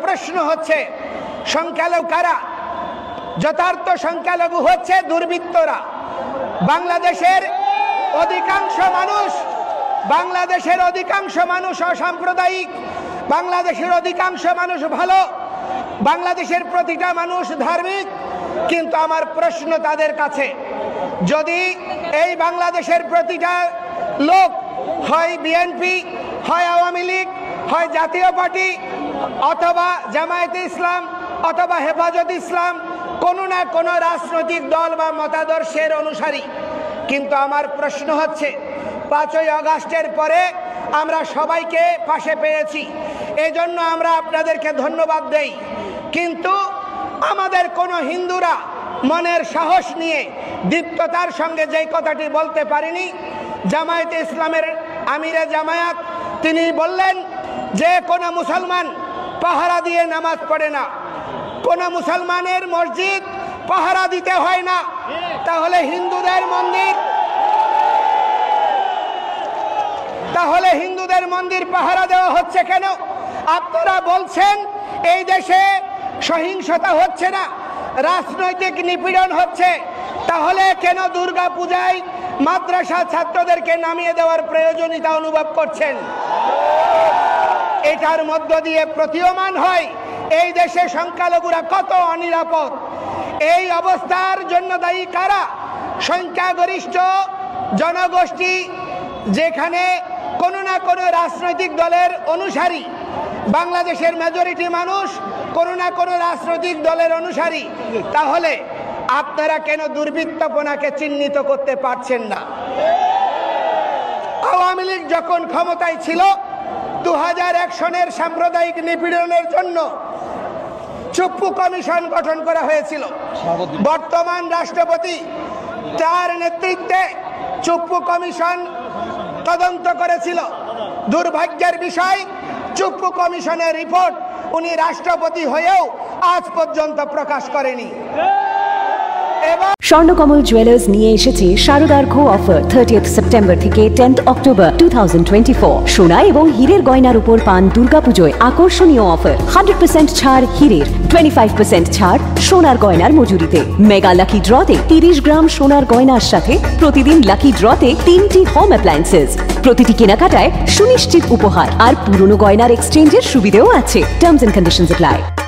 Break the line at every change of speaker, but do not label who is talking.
প্রশ্ন হচ্ছে সংখ্যালঘু কারা? যথার্থ সংখ্যালঘু হচ্ছে দুর্বৃত্তরা। বাংলাদেশের অধিকাংশ মানুষ অসাম্প্রদায়িক, বাংলাদেশের অধিকাংশ মানুষ ভালো, বাংলাদেশের প্রতিটা মানুষ ধার্মিক। কিন্তু আমার প্রশ্ন তাদের কাছে, যদি এই বাংলাদেশের প্রতিটা লোক হয় বিএনপি, হয় আওয়ামী লীগ, হয় জাতীয় পার্টি, অথবা জামায়াতে ইসলাম, অথবা হেফাজত ইসলাম, কোনো না কোনো রাজনৈতিক দল বা মতাদর্শের অনুসারী, কিন্তু আমার প্রশ্ন হচ্ছে 5ই আগস্টের পরে আমরা সবাইকে পাশে পেয়েছি, এজন্য আমরা আপনাদেরকে ধন্যবাদ দেই। কিন্তু আমাদের কোনো হিন্দুরা মনের সাহস নিয়ে দীপ্ততার সঙ্গে যেই কথাটি বলতে পারেনি, জামায়াতে ইসলামের আমিরে জামায়াত তিনি বললেন যে কোনো মুসলমান পাহারা দিয়ে নামাজ পড়ে না, কোনো মুসলমানের মসজিদ পাহারা দিতে হয় না, তাহলে হিন্দুদের মন্দির পাহারা দেওয়া হচ্ছে কেন? আপনারা বলছেন এই দেশে সহিংসতা হচ্ছে না, রাজনৈতিক নিপীড়ন হচ্ছে, তাহলে কেন দুর্গা পূজায় মাদ্রাসা ছাত্রদেরকে নামিয়ে দেওয়ার প্রয়োজনীয়তা অনুভব করছেন? এটার মধ্য দিয়ে প্রতীয়মান হয় এই দেশে সংখ্যালঘুরা কত অনিরাপদ। এই অবস্থার জন্য দায়ী কারা? সংখ্যাগরিষ্ঠ জনগোষ্ঠী, যেখানে কোনো না কোনো রাজনৈতিক দলের অনুসারী। বাংলাদেশের মেজরিটি মানুষ কোনো না কোনো রাজনৈতিক দলের অনুসারী। তাহলে আপনারা কেন দুর্বৃত্তপনাকে চিহ্নিত করতে পারছেন না? আওয়ামী লীগ যখন ক্ষমতায় ছিল 2001 সনের সাম্প্রদায়িক নিপীড়নের জন্য চুপ্পু কমিশন গঠন করা হয়েছিল। বর্তমান রাষ্ট্রপতি তার নেতৃত্বে চুপ্পু কমিশন তদন্ত করেছিল। দুর্ভাগ্যের বিষয়, চুপ্পু কমিশনের রিপোর্ট উনি রাষ্ট্রপতি হয়েও আজ পর্যন্ত প্রকাশ করেনি।
স্বর্ণকমল জুয়েলার্স নিয়ে এসেছে শারদার্ঘ অফার 30th সেপ্টেম্বর থেকে 10th অক্টোবর 2024। সোনা এবং হীরের গয়নার উপর পান দুর্গাপুজোয় আকর্ষণীয় অফার। 100% ছাড় হীরের, 25% ছাড় সোনার গয়নার মজুরিতে। মেগা লাকি ড্রতে 30 গ্রাম সোনার গয়নার সাথে প্রতিদিন লাকি ড্রতে 3টি হোম অ্যাপ্লায়েন্সেস। প্রতিটি কেনাকাটায় সুনিশ্চিত উপহার আর পুরনো গয়নার এক্সচেঞ্জের সুবিধেও আছে। Terms and conditions apply.